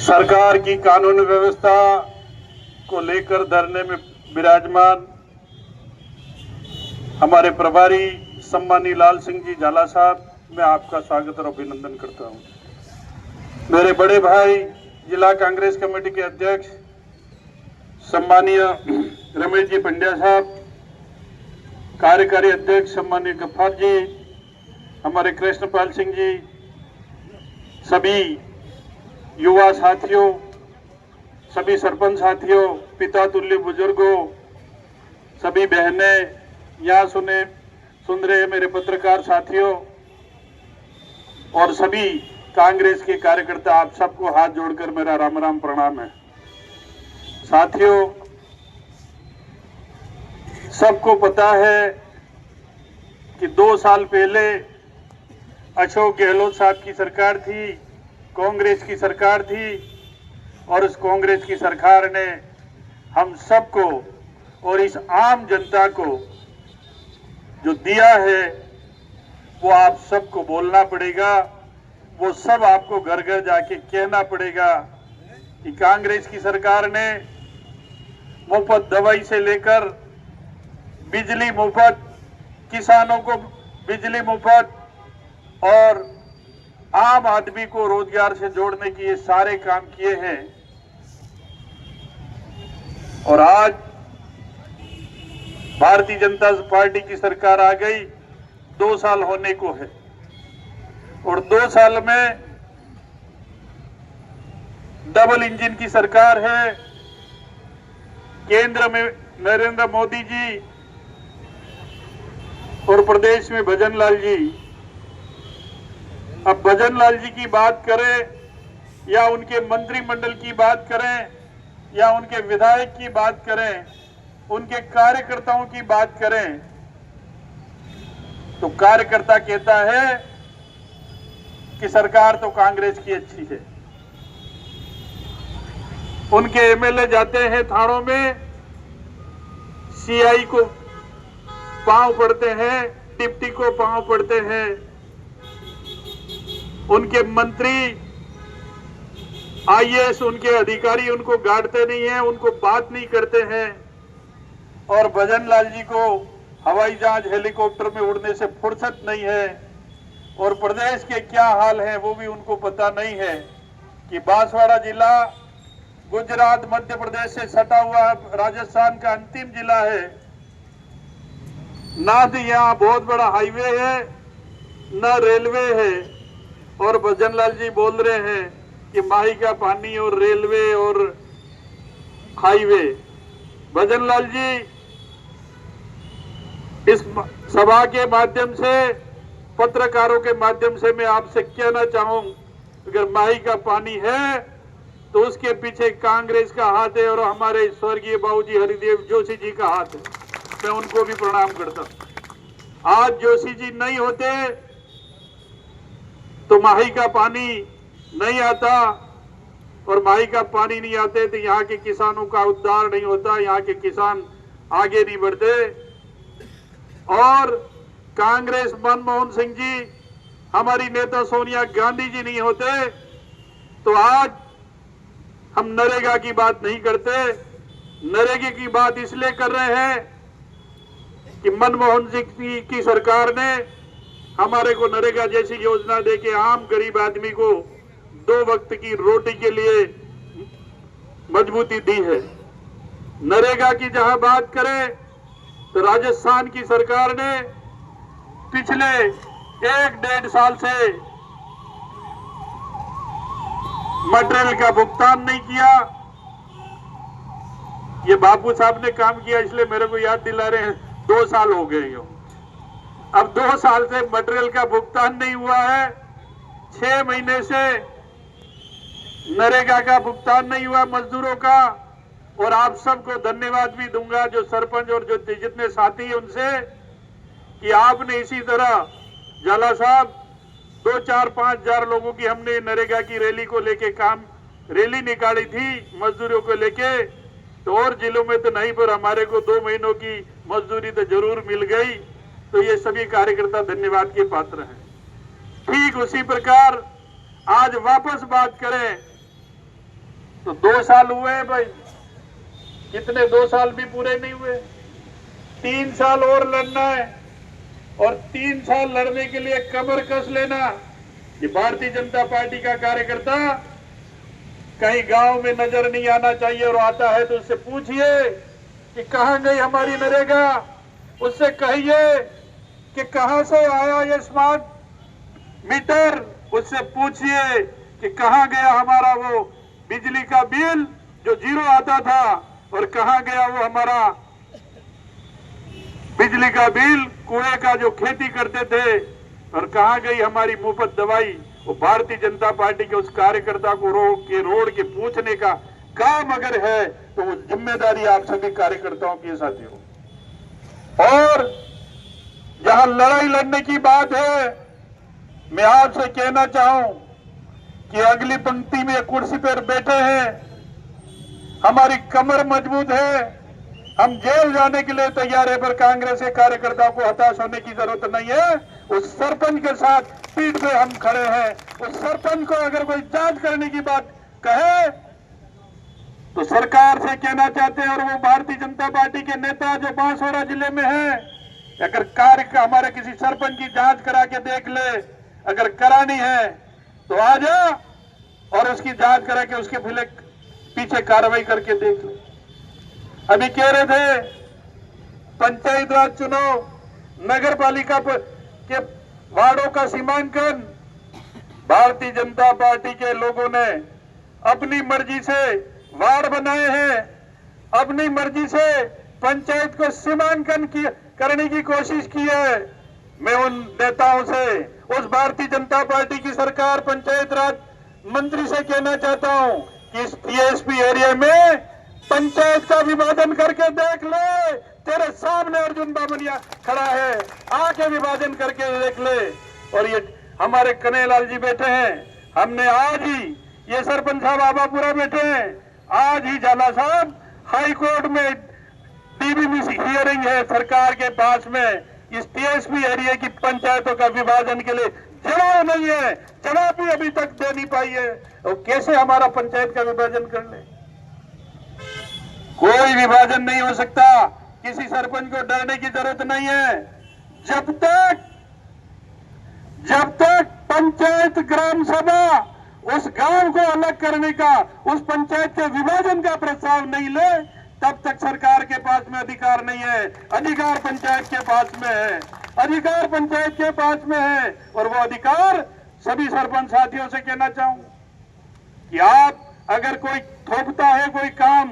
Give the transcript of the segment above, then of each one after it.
सरकार की कानून व्यवस्था को लेकर धरने में विराजमान हमारे प्रभारी सम्मानी लाल सिंह जी झाला साहब, मैं आपका स्वागत और अभिनंदन करता हूं। मेरे बड़े भाई जिला कांग्रेस कमेटी के अध्यक्ष सम्मानीय रमेश जी पंड्या साहब, कार्यकारी अध्यक्ष सम्मानीय गफ्फार जी, हमारे कृष्णपाल सिंह जी, सभी युवा साथियों, सभी सरपंच साथियों, पिता तुल्य बुजुर्गों, सभी बहनें, यहाँ सुन रहे मेरे पत्रकार साथियों और सभी कांग्रेस के कार्यकर्ता, आप सबको हाथ जोड़कर मेरा राम राम प्रणाम है। साथियों, सबको पता है कि 2 साल पहले अशोक गहलोत साहब की सरकार थी, कांग्रेस की सरकार थी, और उस कांग्रेस की सरकार ने हम सबको और इस आम जनता को जो दिया है वो आप सबको बोलना पड़ेगा, वो सब आपको घर घर जाके कहना पड़ेगा कि कांग्रेस की सरकार ने मुफ्त दवाई से लेकर बिजली मुफ्त, किसानों को बिजली मुफ्त और आम आदमी को रोजगार से जोड़ने के ये सारे काम किए हैं। और आज भारतीय जनता पार्टी की सरकार आ गई, 2 साल होने को है और 2 साल में डबल इंजन की सरकार है। केंद्र में नरेंद्र मोदी जी और प्रदेश में भजन लाल जी। अब भजन लाल जी की बात करें या उनके मंत्रिमंडल की बात करें या उनके विधायक की बात करें, उनके कार्यकर्ताओं की बात करें, तो कार्यकर्ता कहता है कि सरकार तो कांग्रेस की अच्छी है। उनके एमएलए जाते हैं थानों में, सीआई को पांव पड़ते हैं, डिप्टी को पांव पड़ते हैं, उनके मंत्री आईएएस, उनके अधिकारी उनको गाड़ते नहीं हैं, उनको बात नहीं करते हैं। और भजन लाल जी को हवाई जहाज हेलीकॉप्टर में उड़ने से फुर्सत नहीं है और प्रदेश के क्या हाल है वो भी उनको पता नहीं है कि बांसवाड़ा जिला गुजरात मध्य प्रदेश से सटा हुआ राजस्थान का अंतिम जिला है। ना तो यहाँ बहुत बड़ा हाईवे है, ना रेलवे है, और भजन लाल जी बोल रहे हैं कि माही का पानी और रेलवे और हाईवे। भजन लाल जी, इस सभा के माध्यम से, पत्रकारों के माध्यम से मैं आपसे कहना चाहूं, अगर माही का पानी है तो उसके पीछे कांग्रेस का हाथ है और हमारे स्वर्गीय बाबूजी हरिदेव जोशी जी का हाथ है। मैं उनको भी प्रणाम करता हूं। आज जोशी जी नहीं होते तो माही का पानी नहीं आता, और माही का पानी नहीं आते तो यहाँ के किसानों का उद्धार नहीं होता, यहाँ के किसान आगे नहीं बढ़ते। और कांग्रेस, मनमोहन सिंह जी, हमारी नेता सोनिया गांधी जी नहीं होते तो आज हम नरेगा की बात नहीं करते। नरेगा की बात इसलिए कर रहे हैं कि मनमोहन सिंह की सरकार ने हमारे को नरेगा जैसी योजना देके आम गरीब आदमी को 2 वक्त की रोटी के लिए मजबूती दी है। नरेगा की जहां बात करें तो राजस्थान की सरकार ने पिछले 1-1.5 साल से मटेरियल का भुगतान नहीं किया। ये बापू साहब ने काम किया इसलिए मेरे को याद दिला रहे हैं, 2 साल हो गए हो। अब 2 साल से मटेरियल का भुगतान नहीं हुआ है, 6 महीने से नरेगा का भुगतान नहीं हुआ मजदूरों का। और आप सबको धन्यवाद भी दूंगा, जो सरपंच और जो जितने साथी हैं उनसे, कि आपने इसी तरह झाला साहब 2-4-5 हजार लोगों की हमने नरेगा की रैली को लेके रैली निकाली थी मजदूरों को लेके, तो और जिलों में तो नहीं, पर हमारे को 2 महीनों की मजदूरी तो जरूर मिल गई। तो ये सभी कार्यकर्ता धन्यवाद के पात्र हैं। ठीक उसी प्रकार आज वापस बात करें तो 2 साल हुए हैं भाई, कितने 2 साल भी पूरे नहीं हुए। 3 साल और लड़ना है और 3 साल लड़ने के लिए कमर कस लेना। ये भारतीय जनता पार्टी का कार्यकर्ता कहीं गांव में नजर नहीं आना चाहिए, और आता है तो उससे पूछिए कि कहां गई हमारी नरेगा, उससे कहिए कि कहां से आया ये स्मार्ट मीटर, उससे पूछिए कि कहां गया हमारा वो बिजली का बिल जो 0 आता था, और कहां गया वो हमारा बिजली का बिल कुएं का जो खेती करते थे, और कहां गई हमारी मुफ्त दवाई। वो भारतीय जनता पार्टी के उस कार्यकर्ता को रोड के पूछने का काम अगर है तो वो जिम्मेदारी आप सभी कार्यकर्ताओं की साथियों। और जहां लड़ाई लड़ने की बात है, मैं आपसे कहना चाहूं कि अगली पंक्ति में कुर्सी पर बैठे हैं, हमारी कमर मजबूत है, हम जेल जाने के लिए तैयार है, पर कांग्रेस के कार्यकर्ताओं को हताश होने की जरूरत नहीं है। उस सरपंच के साथ पीठ पे हम खड़े हैं। उस सरपंच को अगर कोई जांच करने की बात कहे तो सरकार से कहना चाहते हैं, और वो भारतीय जनता पार्टी के नेता जो बांसवाड़ा जिले में है, अगर हमारे किसी सरपंच की जांच करा के देख ले, अगर करानी है तो आ जा और उसकी जांच करा के उसके पीछे कार्रवाई करके देख ले। अभी कह रहे थे पंचायत राज चुनाव, नगर पालिका के वार्डों का सीमांकन भारतीय जनता पार्टी के लोगों ने अपनी मर्जी से वार्ड बनाए हैं, अपनी मर्जी से पंचायत को सीमांकन करने की कोशिश की है। मैं उन नेताओं से, उस भारतीय जनता पार्टी की सरकार पंचायत राज मंत्री से कहना चाहता हूं कि इस टीएसपी एरिया में पंचायत का विभाजन करके देख ले। तेरे सामने अर्जुन बामनिया खड़ा है, आके विभाजन करके देख ले। और ये हमारे कन्हैयालाल जी बैठे हैं, हमने आज ही, ये सरपंच साहब आबापुरा बैठे हैं, आज ही झाला साहब हाई कोर्ट में डीबीबीसी हियरिंग है सरकार के पास में, इस टीएसपी एरिया की पंचायतों का विभाजन के लिए जवाब नहीं है, जवाब भी अभी तक दे नहीं पाई है। और कैसे हमारा पंचायत का विभाजन कर ले? कोई विभाजन नहीं हो सकता, किसी सरपंच को डरने की जरूरत नहीं है। जब तक पंचायत ग्राम सभा उस गांव को अलग करने का, उस पंचायत के विभाजन का प्रस्ताव नहीं ले, तब तक सरकार के पास में अधिकार नहीं है। अधिकार पंचायत के पास में है, अधिकार पंचायत के पास में है। और वो अधिकार सभी सरपंच साथियों से कहना चाहूं कि आप अगर कोई थोपता है कोई काम,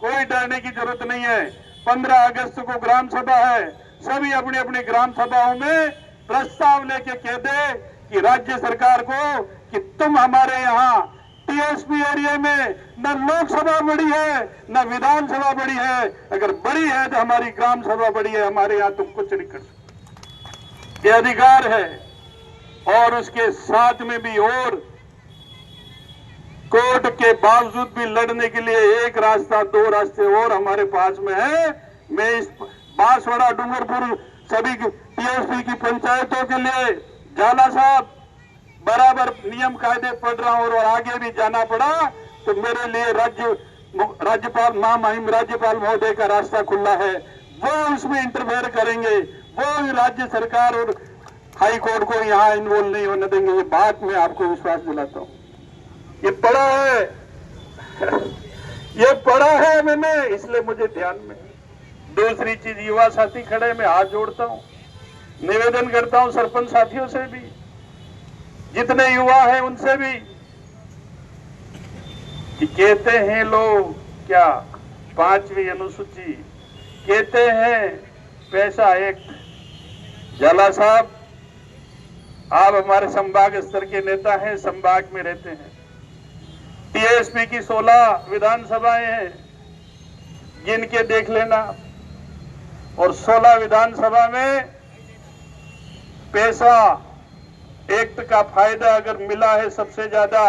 कोई डरने की जरूरत नहीं है। 15 अगस्त को ग्राम सभा है, सभी अपनी अपनी ग्राम सभाओं में प्रस्ताव लेके कह दे कि राज्य सरकार को कि तुम हमारे यहाँ टीएसपी एरिया में न लोकसभा बड़ी है न विधानसभा बड़ी है, अगर बड़ी है तो हमारी ग्राम सभा बड़ी है, हमारे यहाँ तुम कुछ नहीं कर सकते। ये अधिकार है। और उसके साथ में भी और कोर्ट के बावजूद भी लड़ने के लिए एक रास्ता, 2 रास्ते और हमारे पास में है। मैं इस बांसवाड़ा डूंगरपुर सभी टीएसपी की पंचायतों के लिए झाला साहब बराबर नियम कायदे पढ़ रहा हूं, और आगे भी जाना पड़ा तो मेरे लिए राज्यपाल महामहिम राज्यपाल महोदय का रास्ता खुला है। वो उसमें इंटरफेयर करेंगे, वो राज्य सरकार और हाई कोर्ट को यहाँ इन्वॉल्व नहीं होने देंगे। ये बात मैं आपको विश्वास दिलाता हूँ। ये पढ़ा है ये पढ़ा है मैंने, इसलिए मुझे ध्यान में। दूसरी चीज, युवा साथी खड़े, मैं हाथ जोड़ता हूँ, निवेदन करता हूँ सरपंच साथियों से भी, जितने युवा हैं उनसे भी, कि कहते हैं लोग क्या 5वीं अनुसूची, कहते हैं पैसा एक। झाला साहब, आप हमारे संभाग स्तर के नेता हैं, संभाग में रहते हैं। टीएसपी की 16 विधानसभाएं हैं, गिन के देख लेना, और 16 विधानसभा में पैसा एक्ट का फायदा अगर मिला है सबसे ज्यादा,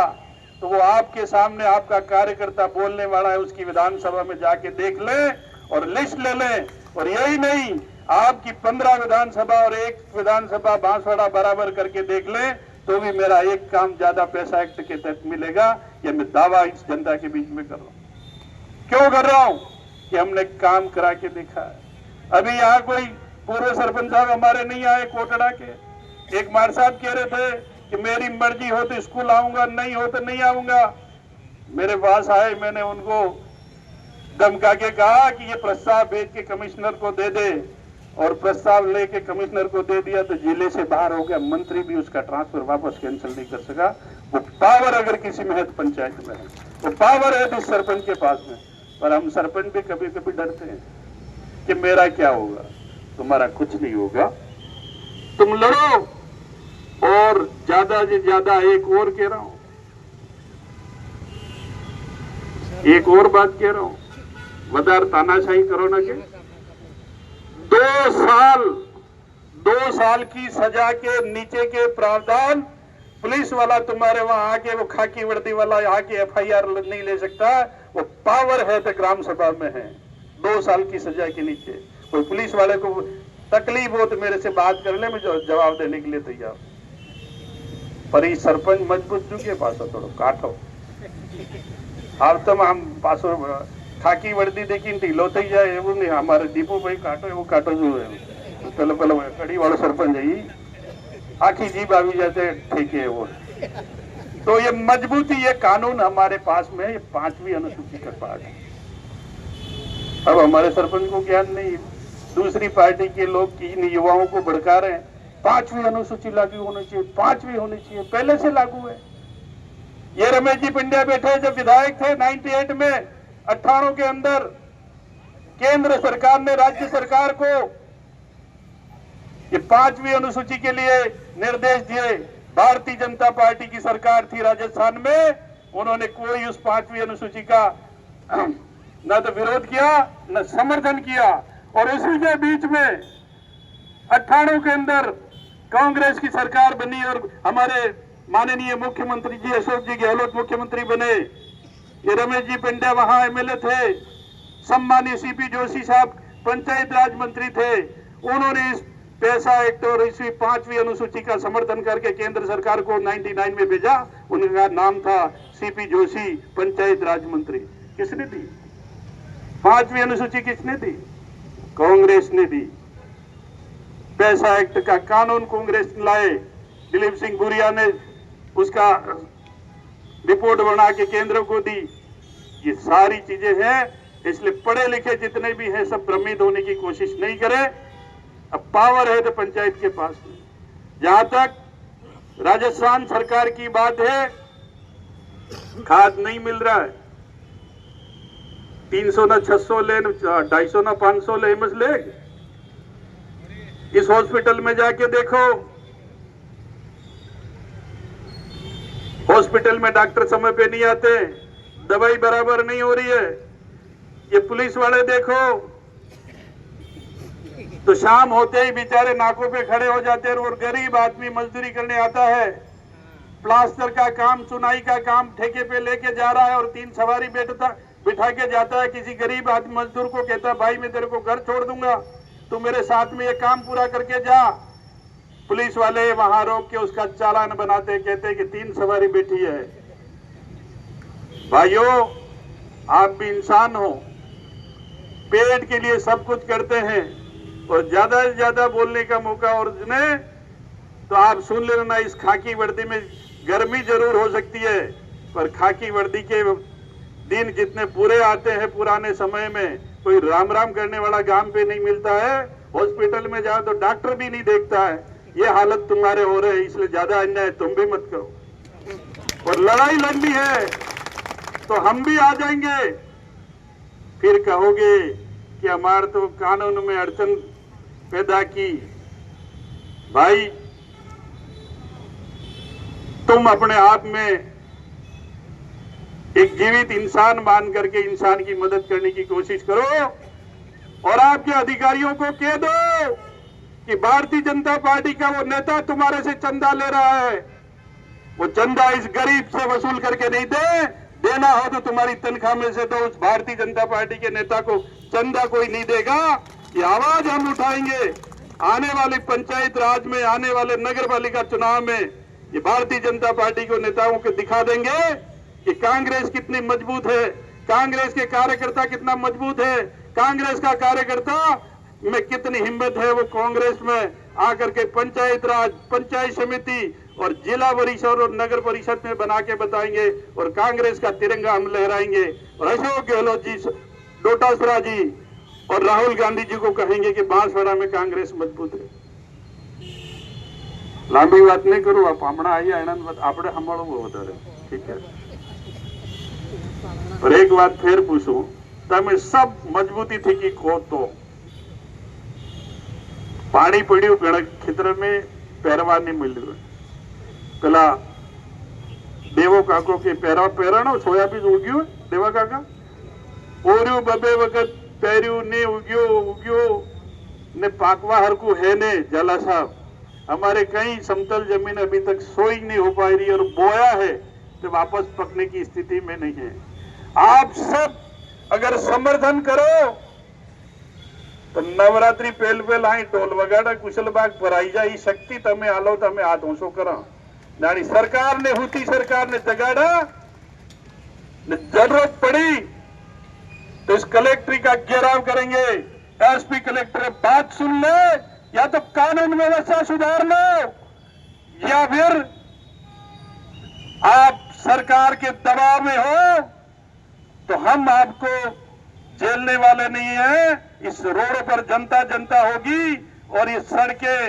तो वो आपके सामने आपका कार्यकर्ता बोलने वाला है, उसकी विधानसभा में जाके देख ले और लिस्ट ले ले। और यही नहीं, आपकी 15 विधानसभा और 1 विधानसभा बांसवाड़ा बराबर करके देख ले, तो भी मेरा एक काम ज्यादा पैसा एक्ट के तहत मिलेगा। यह मैं दावा इस जनता के बीच में कर रहा हूं। क्यों कर रहा हूं? कि हमने काम करा के देखा है। अभी यहाँ कोई पूर्व सरपंच साहब हमारे नहीं आए कोटड़ा के। एक मार साहब कह रहे थे कि मेरी मर्जी हो तो स्कूल आऊंगा, नहीं हो तो नहीं आऊंगा। मेरे पास आए, मैंने उनको धमका के कहा कि ये प्रस्ताव भेज के कमिश्नर को दे दे, और प्रस्ताव लेके कमिश्नर को दे दिया तो जिले से बाहर हो गया। मंत्री भी उसका ट्रांसफर वापस कैंसिल नहीं कर सका। वो पावर अगर किसी में है तो पंचायत में है, वो पावर है तो सरपंच के पास में। पर हम सरपंच भी कभी कभी डरते हैं कि मेरा क्या होगा। तुम्हारा कुछ नहीं होगा, तुम लड़ो। और ज्यादा से ज्यादा एक और कह रहा हूं, एक और बात कह रहा हूं, वदार तानाशाही करो ना के 2 साल की सजा के नीचे के प्रावधान पुलिस वाला तुम्हारे वहां आके वो खाकी वर्दी वाला आके एफआईआर नहीं ले सकता। वो पावर है तो ग्राम सभा में है। 2 साल की सजा के नीचे कोई पुलिस वाले को तकलीफ हो तो मेरे से बात कर ले, मैं जवाब देने के लिए तैयार। पर ये सरपंच मजबूत चुके पासो थोड़ा काटो। अब तो हम पासो खाकी वर्दी देखी ढीलो थी जाए એવું नहीं। हमारे दीपू भाई काटो एवं काटो जो है पेलो पेलो कड़ी वालों सरपंच है आखी जीप आवी जाते ठीक है वो। तो ये मजबूती, ये कानून हमारे पास में, ये 5वीं अनुसूची का पार्ट है। अब हमारे सरपंच को ज्ञान नहीं, दूसरी पार्टी के लोग इन युवाओं को भड़का रहे हैं 5वीं अनुसूची लागू होनी चाहिए, 5वीं होनी चाहिए। पहले से लागू है। ये रमेश जी पिंडिया बैठे जब विधायक थे 98 में 98 के अंदर केंद्र सरकार ने राज्य सरकार को ये 5वीं अनुसूची के लिए निर्देश दिए। भारतीय जनता पार्टी की सरकार थी राजस्थान में, उन्होंने कोई उस 5वीं अनुसूची का न तो विरोध किया न समर्थन किया। और उसी के बीच में 98 के अंदर कांग्रेस की सरकार बनी और हमारे माननीय मुख्यमंत्री जी अशोक जी गहलोत मुख्यमंत्री बने। ये रमेश जी पिंडिया वहां एमएलए थे, सम्मानीय सीपी जोशी साहब पंचायत राज मंत्री थे। उन्होंने इस पैसा एक्ट और इसी 5वीं अनुसूची का समर्थन करके केंद्र सरकार को 99 में भेजा। उनका नाम था सीपी जोशी, पंचायत राज मंत्री। किसने दी 5वीं अनुसूची? किसने दी? कांग्रेस ने दी। पैसा एक्ट का कानून कांग्रेस लाए, दिलीप सिंह बुरिया ने उसका रिपोर्ट बना के केंद्र को दी। ये सारी चीजें हैं, इसलिए पढ़े लिखे जितने भी हैं सब भ्रमित होने की कोशिश नहीं करें। अब पावर है तो पंचायत के पास में। जहां तक राजस्थान सरकार की बात है, खाद नहीं मिल रहा है। 300 ना 600 ले, 250 ना 500 ले, मस ले। इस हॉस्पिटल में जाके देखो, हॉस्पिटल में डॉक्टर समय पे नहीं आते, दवाई बराबर नहीं हो रही है। ये पुलिस वाले देखो तो शाम होते ही बेचारे नाकों पे खड़े हो जाते हैं। और गरीब आदमी मजदूरी करने आता है, प्लास्टर का काम, चुनाई का काम ठेके पे लेके जा रहा है और 3 सवारी बिठा के जाता है। किसी गरीब आदमी मजदूर को कहता है भाई मैं तेरे को घर छोड़ दूंगा, तू मेरे साथ में ये काम पूरा करके जा। पुलिस वाले वहां रोक के उसका चालान बनाते, कहते कि 3 सवारी बैठी है। भाइयों, आप भी इंसान हो, पेट के लिए सब कुछ करते हैं और ज्यादा से ज्यादा बोलने का मौका और ने तो आप सुन लेना। इस खाकी वर्दी में गर्मी जरूर हो सकती है, पर खाकी वर्दी के दिन जितने पूरे आते हैं पुराने समय में, कोई राम राम करने वाला गांव पे नहीं मिलता है। हॉस्पिटल में जाओ तो डॉक्टर भी नहीं देखता है। ये हालत तुम्हारे हो रहे हैं, इसलिए ज्यादा अन्याय तुम भी मत करो। और लड़ाई लड़नी है तो हम भी आ जाएंगे। फिर कहोगे कि हमारे तो कानून में अड़चन पैदा की। भाई, तुम अपने आप में एक जीवित इंसान मान करके इंसान की मदद करने की कोशिश करो और आपके अधिकारियों को कह दो कि भारतीय जनता पार्टी का वो नेता तुम्हारे से चंदा ले रहा है, वो चंदा इस गरीब से वसूल करके नहीं देना हो तो तुम्हारी तनख्वाह में से तो उस भारतीय जनता पार्टी के नेता को चंदा कोई नहीं देगा। ये आवाज हम उठाएंगे। आने वाली पंचायत राज में, आने वाले नगर पालिका चुनाव में ये भारतीय जनता पार्टी को नेताओं को दिखा देंगे कि कांग्रेस कितनी मजबूत है, कांग्रेस के कार्यकर्ता कितना मजबूत है, कांग्रेस का कार्यकर्ता में कितनी हिम्मत है। वो कांग्रेस में आकर के पंचायत राज, पंचायत समिति और जिला परिषद और नगर परिषद में बना के बताएंगे और कांग्रेस का तिरंगा हम लहराएंगे। और अशोक गहलोत जी, डोटासरा जी और राहुल गांधी जी को कहेंगे कि बांसवाड़ा में कांग्रेस मजबूत है। लांबी बात नहीं करूं, आप हमारा आइए आनंद आपने हमारो વધારે ठीक है। और एक बात फिर पूछूं, તમે सब मजबूती थी कि को तो पानी पड़્યું ઘણા ખેતર में પહેરવા नहीं मिल्યું। પેલા દેવો કાકો કે પહેરાણો સોયાબીન ઉગ્યું દેવા કાકા ઓર્યું બબે વખત પહેર્યું ને ઉગ્યો ने पाकवा हरकू है ने जाला साहब। हमारे कई समतल जमीन अभी तक सोई नहीं हो पा रही और बोया है तो वापस पकने की स्थिति में नहीं है। आप सब अगर समर्थन करो तो नवरात्रि पहल आई ढोल वगाड़ा कुशलबाग पर आई जाए शक्ति तमे आलो तमे हाथ ऊंचो करो। नानी सरकार ने हुती सरकार ने जगाड़ा, जरूरत पड़ी तो इस कलेक्ट्री का घेराव करेंगे। एसपी कलेक्टर बात सुन ले, या तो कानून व्यवस्था सुधार लो या फिर आप सरकार के दबाव में हो तो हम आपको झेलने वाले नहीं हैं। इस रोड पर जनता जनता होगी और ये सड़कें,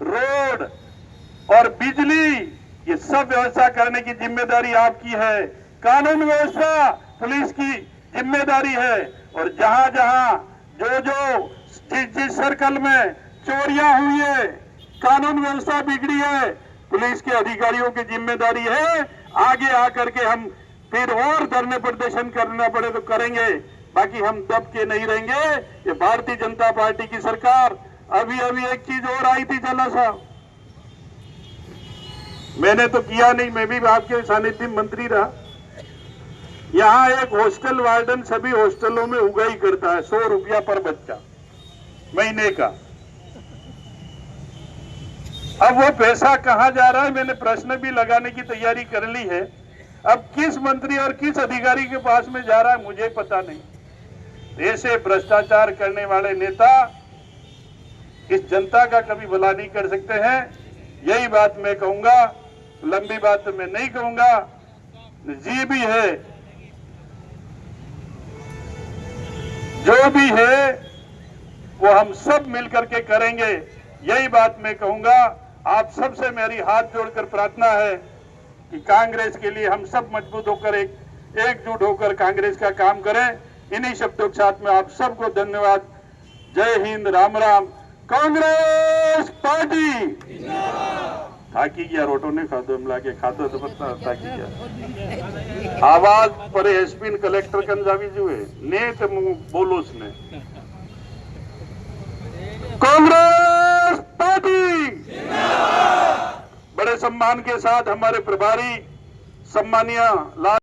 रोड और बिजली ये सब व्यवस्था करने की जिम्मेदारी आपकी है। कानून व्यवस्था पुलिस की जिम्मेदारी है। और जहां जहां जो जिस सर्कल में चोरियां हुई है, कानून व्यवस्था बिगड़ी है, पुलिस के अधिकारियों की जिम्मेदारी है। आगे आकर के हम फिर और धरने प्रदर्शन करना पड़े तो करेंगे, बाकी हम दब के नहीं रहेंगे। ये भारतीय जनता पार्टी की सरकार। अभी एक चीज और आई थी जला साहब, मैंने तो किया नहीं, मैं भी आपके सानिध्य मंत्री रहा। यहाँ एक हॉस्टल वार्डन सभी हॉस्टलों में उगाई करता है 100 रुपया पर बच्चा महीने का। अब वो पैसा कहां जा रहा है, मैंने प्रश्न भी लगाने की तैयारी कर ली है। अब किस मंत्री और किस अधिकारी के पास में जा रहा है मुझे पता नहीं। ऐसे भ्रष्टाचार करने वाले नेता इस जनता का कभी भला नहीं कर सकते हैं। यही बात मैं कहूंगा, लंबी बात तो मैं नहीं कहूंगा। जी भी है, जो भी है वो हम सब मिलकर के करेंगे। यही बात मैं कहूंगा। आप सबसे मेरी हाथ जोड़कर प्रार्थना है कि कांग्रेस के लिए हम सब मजबूत होकर एकजुट होकर कांग्रेस का काम करें। इन्हीं शब्दों के साथ में आप सबको धन्यवाद। जय हिंद, राम राम। कांग्रेस पार्टी थाकी गया, रोटो ने खाधो एम लागे, खाधो तो पता थाकी गया। आवाज पर एसपी कलेक्टर कन जावी जुए ने तो बोलोस ने। कांग्रेस पार्टी बड़े सम्मान के साथ हमारे प्रभारी सम्मानीय